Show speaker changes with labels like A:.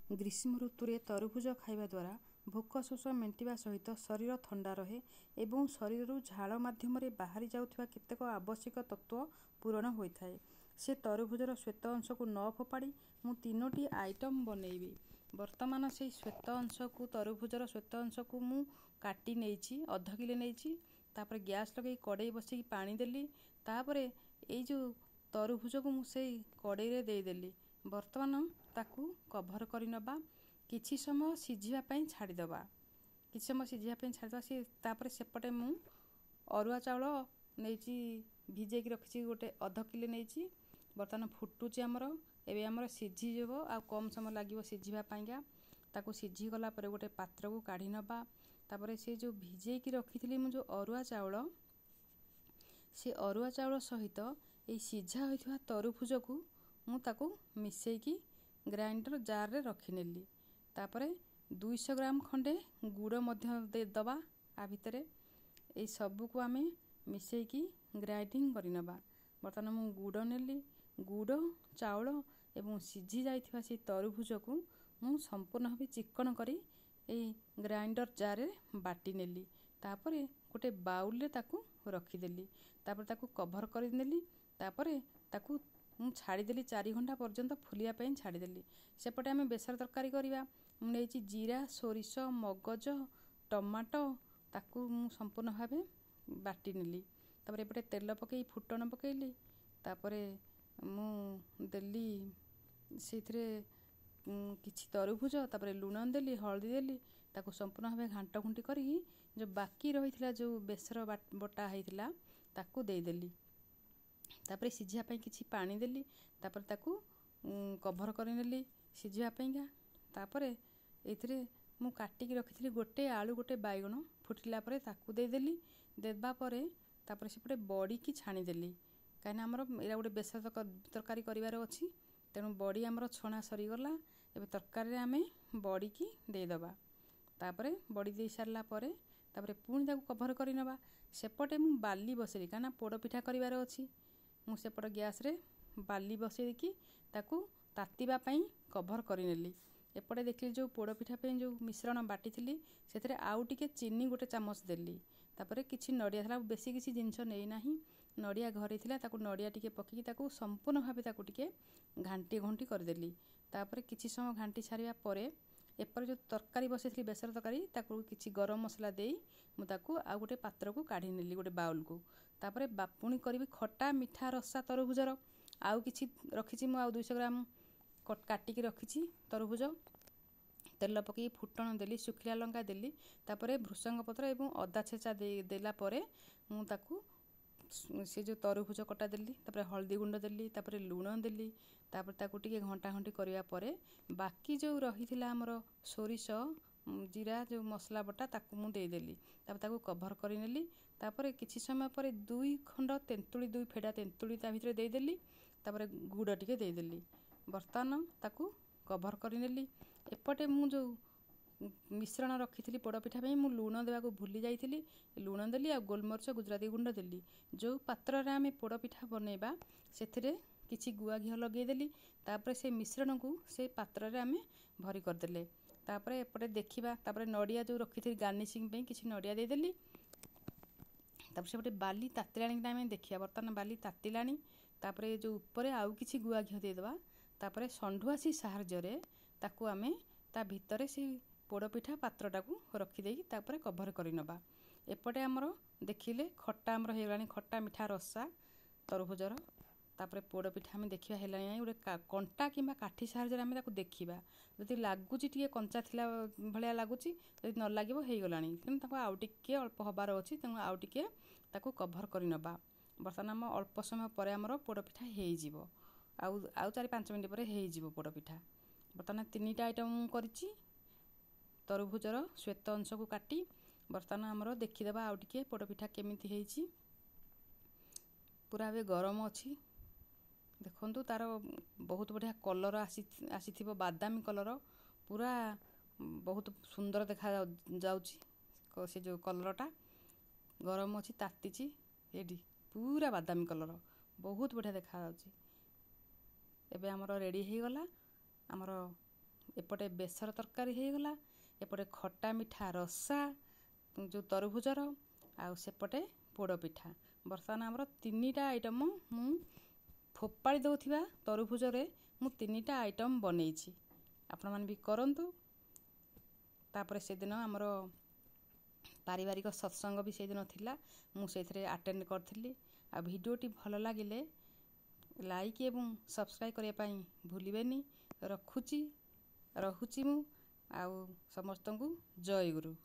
A: ଗ୍ରୀଷ୍ମ ଋତୁରେ ତରଭୁଜ ଖାଇବା ଦ୍ୱାରା ଭୋକ ଶୋଷ ମେଣ୍ଟିବା ସହିତ ଶରୀର ଥଣ୍ଡା ରହେ ଏବଂ ଶରୀରରୁ ଝାଳ ମାଧ୍ୟମରେ ବାହାରି ଯାଉଥିବା କେତେକ ଆବଶ୍ୟକ ତତ୍ତ୍ୱ ପୂରଣ ହୋଇଥାଏ। ସେ ତରଭୁଜର ଶ୍ୱେତ ଅଂଶକୁ ନ ଫୋପାଡ଼ି ମୁଁ 3ଟି ଆଇଟମ୍ ବନେଇବି। ବର୍ତ୍ତମାନ ସେଇ ତରଭୁଜର ଶ୍ୱେତ ଅଂଶକୁ ମୁଁ କାଟି ନେଇଛି, ଅଧ କିଲୋ ନେଇଛି। ତାପରେ ଗ୍ୟାସ୍ ଲଗାଇ କଡ଼େଇ ବସିକି ପାଣି ଦେଲି। ତାପରେ ଏଇ ଯେଉଁ ତରଭୁଜକୁ ମୁଁ ସେଇ କଡ଼େଇରେ ଦେଇଦେଲି। ବର୍ତ୍ତମାନ ତାକୁ କଭର କରି ନେବା, କିଛି ସମୟ ସିଝିବା ପାଇଁ ଛାଡ଼ିଦେବା। ତାପରେ ସେପଟେ ମୁଁ ଅରୁଆ ଚାଉଳ ନେଇଛି, ଭିଜେଇକି ରଖିଛି, ଗୋଟେ ଅଧ କିଲୋ ନେଇଛି। ବର୍ତ୍ତମାନ ଫୁଟୁଛି ଆମର। ଏବେ ଆମର ସିଝିଯିବ, ଆଉ କମ୍ ସମୟ ଲାଗିବ ସିଝିବା ପାଇଁକା। ତାକୁ ସିଝିଗଲା ପରେ ଗୋଟେ ପାତ୍ରକୁ କାଢ଼ି ନେବା। ତାପରେ ସେ ଯେଉଁ ଭିଜେଇକି ରଖିଥିଲି ମୁଁ ଯେଉଁ ଅରୁଆ ଚାଉଳ, ସେ ଅରୁଆ ଚାଉଳ ସହିତ ଏଇ ସିଝା ହୋଇଥିବା ତରଭୁଜକୁ ମୁଁ ତାକୁ ମିଶେଇକି ଗ୍ରାଇଣ୍ଡର ଜାରରେ ରଖିନେଲି। ତାପରେ 200 ଗ୍ରାମ ଖଣ୍ଡେ ଗୁଡ଼ ମଧ୍ୟ ଦେବା ଆ ଭିତରେ। ଏଇ ସବୁକୁ ଆମେ ମିଶେଇକି ଗ୍ରାଇଣ୍ଡିଙ୍ଗ କରିନେବା। ବର୍ତ୍ତମାନ ମୁଁ ଗୁଡ଼ ନେଲି। ଗୁଡ଼, ଚାଉଳ ଏବଂ ସିଝି ଯାଇଥିବା ସେଇ ତରଭୁଜକୁ ମୁଁ ସମ୍ପୂର୍ଣ୍ଣ ଭାବେ ଚିକ୍କଣ କରି ଏଇ ଗ୍ରାଇଣ୍ଡର ଜାରରେ ବାଟି ନେଲି। ତାପରେ ଗୋଟେ ବାଉଲରେ ତାକୁ ରଖିଦେଲି। ତାପରେ ତାକୁ କଭର କରିନେଲି। ତାପରେ ତାକୁ ମୁଁ ଛାଡ଼ିଦେଲି 4 ଘଣ୍ଟା ପର୍ଯ୍ୟନ୍ତ ଫୁଲିବା ପାଇଁ ଛାଡ଼ିଦେଲି। ସେପଟେ ଆମେ ବେସର ତରକାରୀ କରିବା। ମୁଁ ନେଇଛି ଜିରା, ସୋରିଷ, ମଗଜ, ଟମାଟୋ, ତାକୁ ମୁଁ ସମ୍ପୂର୍ଣ୍ଣ ଭାବେ ବାଟି ନେଲି। ତାପରେ ଏପଟେ ତେଲ ପକାଇ ଫୁଟଣ ପକାଇଲି। ତାପରେ ମୁଁ ଦେଲି ସେଇଥିରେ କିଛି ତରଭୁଜ, ତାପରେ ଲୁଣ ଦେଲି, ହଳଦୀ ଦେଲି। ତାକୁ ସମ୍ପୂର୍ଣ୍ଣ ଭାବେ ଘାଣ୍ଟ ଘୁଣ୍ଟି କରିକି ଯେଉଁ ବାକି ରହିଥିଲା, ଯେଉଁ ବେସର ବଟା ହେଇଥିଲା, ତାକୁ ଦେଇଦେଲି। ତାପରେ ସିଝିବା ପାଇଁ କିଛି ପାଣି ଦେଲି। ତାପରେ ତାକୁ କଭର କରିନେଲି ସିଝିବା ପାଇଁକା। ତାପରେ ଏଇଥିରେ ମୁଁ କାଟିକି ରଖିଥିଲି ଗୋଟେ ଆଳୁ, ଗୋଟେ ବାଇଗଣ। ଫୁଟିଲା ପରେ ତାକୁ ଦେଇଦେଲି। ଦେବା ପରେ ତାପରେ ସେପଟେ ବଡ଼ିକି ଛାଣିଦେଲି। କାହିଁକିନା ଆମର ଏଇଟା ଗୋଟେ ବେସର ତରକାରୀ କରିବାର ଅଛି, ତେଣୁ ବଡ଼ି ଆମର ଛଣା ସରିଗଲା। ଏବେ ତରକାରୀରେ ଆମେ ବଡ଼ିକି ଦେଇଦେବା। ତାପରେ ବଡ଼ି ଦେଇ ସାରିଲା ପରେ ତାପରେ ପୁଣି ତାକୁ କଭର କରିନେବା। ସେପଟେ ମୁଁ ବାଲି ବସେଇଲି, କାହିଁକିନା ପୋଡ଼ପିଠା କରିବାର ଅଛି। ମୁଁ ସେପଟ ଗ୍ୟାସ୍ରେ ବାଲି ବସେଇକି ତାକୁ ତାତିବା ପାଇଁ କଭର କରିନେଲି। ଏପଟେ ଦେଖିଲି ଯେଉଁ ପୋଡ଼ପିଠା ପାଇଁ ଯେଉଁ ମିଶ୍ରଣ ବାଟିଥିଲି, ସେଥିରେ ଆଉ ଟିକେ ଚିନି ଗୋଟେ ଚାମଚ ଦେଲି। ତାପରେ କିଛି ନଡ଼ିଆ ଥିଲା, ବେଶୀ କିଛି ଜିନିଷ ନେଇନାହିଁ, ନଡ଼ିଆ ଘରେ ଥିଲା। ତାକୁ ନଡ଼ିଆ ଟିକେ ପକେଇକି ତାକୁ ସମ୍ପୂର୍ଣ୍ଣ ଭାବେ ତାକୁ ଟିକେ ଘାଣ୍ଟି ଘୁଣ୍ଟି କରିଦେଲି। ତାପରେ କିଛି ସମୟ ଘାଣ୍ଟି ସାରିବା ପରେ ଏପଟେ ଯେଉଁ ତରକାରୀ ବସେଇଥିଲି, ବେସର ତରକାରୀ, ତାକୁ କିଛି ଗରମ ମସଲା ଦେଇ ମୁଁ ତାକୁ ଆଉ ଗୋଟେ ପାତ୍ରକୁ କାଢ଼ି ନେଲି, ଗୋଟେ ବାଉଲକୁ। ତାପରେ ପୁଣି କରିବି ଖଟା ମିଠା ରସା ତରଭୁଜର। ଆଉ କିଛି ରଖିଛି ମୁଁ, ଆଉ 200 ଗ୍ରାମ କାଟିକି ରଖିଛି ତରଭୁଜ। ତେଲ ପକାଇ ଫୁଟଣ ଦେଲି, ଶୁଖିଲା ଲଙ୍କା ଦେଲି। ତାପରେ ଭୃଷଙ୍ଗ ପତ୍ର ଏବଂ ଅଦା ଛେଚା ଦେଲା ପରେ ମୁଁ ତାକୁ ସେ ଯେଉଁ ତରଭୁଜ କଟା ଦେଲି। ତାପରେ ହଳଦୀ ଗୁଣ୍ଡ ଦେଲି, ତାପରେ ଲୁଣ ଦେଲି। ତାପରେ ତାକୁ ଟିକେ ଘଣ୍ଟା ଘଣ୍ଟି କରିବା ପରେ ବାକି ଯେଉଁ ରହିଥିଲା ଆମର ସୋରିଷ, ଜିରା, ଯେଉଁ ମସଲା ବଟା, ତାକୁ ମୁଁ ଦେଇଦେଲି। ତାପରେ ତାକୁ କଭର କରିନେଲି। ତାପରେ କିଛି ସମୟ ପରେ 2 ଖଣ୍ଡ ତେନ୍ତୁଳି, 2 ଫେଡ଼ା ତେନ୍ତୁଳି ତା ଭିତରେ ଦେଇଦେଲି। ତାପରେ ଗୁଡ଼ ଟିକେ ଦେଇଦେଲି। ବର୍ତ୍ତମାନ ତାକୁ କଭର କରିନେଲି। ଏପଟେ ମୁଁ ଯେଉଁ ମିଶ୍ରଣ ରଖିଥିଲି ପୋଡ଼ପିଠା ପାଇଁ, ମୁଁ ଲୁଣ ଦେବାକୁ ଭୁଲି ଯାଇଥିଲି। ଲୁଣ ଦେଲି, ଆଉ ଗୋଲମରିଚ, ଗୁଜୁରାତି ଗୁଣ୍ଡ ଦେଲି। ଯେଉଁ ପାତ୍ରରେ ଆମେ ପୋଡ଼ପିଠା ବନେଇବା, ସେଥିରେ କିଛି ଗୁଆ ଘିଅ ଲଗେଇଦେଲି। ତାପରେ ସେ ମିଶ୍ରଣକୁ ସେଇ ପାତ୍ରରେ ଆମେ ଭରି କରିଦେଲେ। ତାପରେ ଏପଟେ ଦେଖିବା, ତାପରେ ନଡ଼ିଆ ଯେଉଁ ରଖିଥିଲି ଗାର୍ନିସିଂ ପାଇଁ କିଛି ନଡ଼ିଆ ଦେଇଦେଲି। ତାପରେ ସେପଟେ ବାଲି ତାତିଲାଣି କି ଆମେ ଦେଖିବା। ବର୍ତ୍ତମାନ ବାଲି ତାତିଲାଣି। ତାପରେ ଯେଉଁ ଉପରେ ଆଉ କିଛି ଗୁଆ ଘିଅ ଦେଇଦେବା। ତାପରେ ଷଣ୍ଢୁଆସି ସାହାଯ୍ୟରେ ତାକୁ ଆମେ ତା ଭିତରେ ସେଇ ପୋଡ଼ପିଠା ପାତ୍ରଟାକୁ ରଖିଦେଇକି ତାପରେ କଭର କରିନେବା। ଏପଟେ ଆମର ଦେଖିଲେ ଖଟା ଆମର ହେଇଗଲାଣି, ଖଟା ମିଠା ରସା ତରଭୁଜର। ତାପରେ ପୋଡ଼ପିଠା ଆମେ ଦେଖିବା ହେଲାଣି ନାହିଁ। ଗୋଟେ କଣ୍ଟା କିମ୍ବା କାଠି ସାହାଯ୍ୟରେ ଆମେ ତାକୁ ଦେଖିବା। ଯଦି ଲାଗୁଛି ଟିକେ କଞ୍ଚା ଥିଲା ଭଳିଆ ଲାଗୁଛି, ଯଦି ନ ଲାଗିବ ହେଇଗଲାଣି। କିନ୍ତୁ ତାକୁ ଆଉ ଟିକେ ଅଳ୍ପ ହେବାର ଅଛି, ତେଣୁ ଆଉ ଟିକେ ତାକୁ କଭର କରିନେବା। ବର୍ତ୍ତମାନ ଆମ ଅଳ୍ପ ସମୟ ପରେ ଆମର ପୋଡ଼ପିଠା ହେଇଯିବ। ଆଉ 4-5 ମିନିଟ୍ ପରେ ହେଇଯିବ ପୋଡ଼ପିଠା। ବର୍ତ୍ତମାନ 3ଟା ଆଇଟମ୍ ମୁଁ କରିଛି। ତରଭୁଜର ଶ୍ୱେତ ଅଂଶକୁ କାଟି ବର୍ତ୍ତମାନ ଆମର ଦେଖିଦେବା ଆଉ ଟିକେ ପୋଡ଼ପିଠା କେମିତି ହେଇଛି। ପୁରା ଏବେ ଗରମ ଅଛି। ଦେଖନ୍ତୁ ତାର ବହୁତ ବଢ଼ିଆ କଲର ଆସିଥିବ, ବାଦାମୀ କଲର। ପୁରା ବହୁତ ସୁନ୍ଦର ଦେଖାଯାଉଛି ସେ ଯେଉଁ କଲରଟା। ଗରମ ଅଛି, ତାତିଛି। ଏଠି ପୁରା ବାଦାମୀ କଲର, ବହୁତ ବଢ଼ିଆ ଦେଖାଯାଉଛି। ଏବେ ଆମର ରେଡ଼ି ହେଇଗଲା। ଆମର ଏପଟେ ବେସର ତରକାରୀ ହେଇଗଲା, ଏପଟେ ଖଟା ମିଠା ରସା ଯେଉଁ ତରଭୁଜର, ଆଉ ସେପଟେ ପୋଡ଼ପିଠା। ବର୍ତ୍ତମାନ ଆମର 3ଟା ଆଇଟମ୍ ମୁଁ ଫୋପାଡ଼ି ଦେଉଥିବା ତରଭୁଜରେ ମୁଁ 3ଟା ଆଇଟମ୍ ବନେଇଛି। ଆପଣମାନେ ବି କରନ୍ତୁ। ତାପରେ ସେଦିନ ଆମର ପାରିବାରିକ ସତ୍ସଙ୍ଗ ବି ସେଇଦିନ ଥିଲା, ମୁଁ ସେଇଥିରେ ଆଟେଣ୍ଡ କରିଥିଲି। ଆଉ ଭିଡ଼ିଓଟି ଭଲ ଲାଗିଲେ ଲାଇକ୍ ଏବଂ ସବସ୍କ୍ରାଇବ୍ କରିବା ପାଇଁ ଭୁଲିବେନି। ରହୁଛି ମୁଁ। ଆଉ ସମସ୍ତଙ୍କୁ ଜୟ ଗୁରୁ।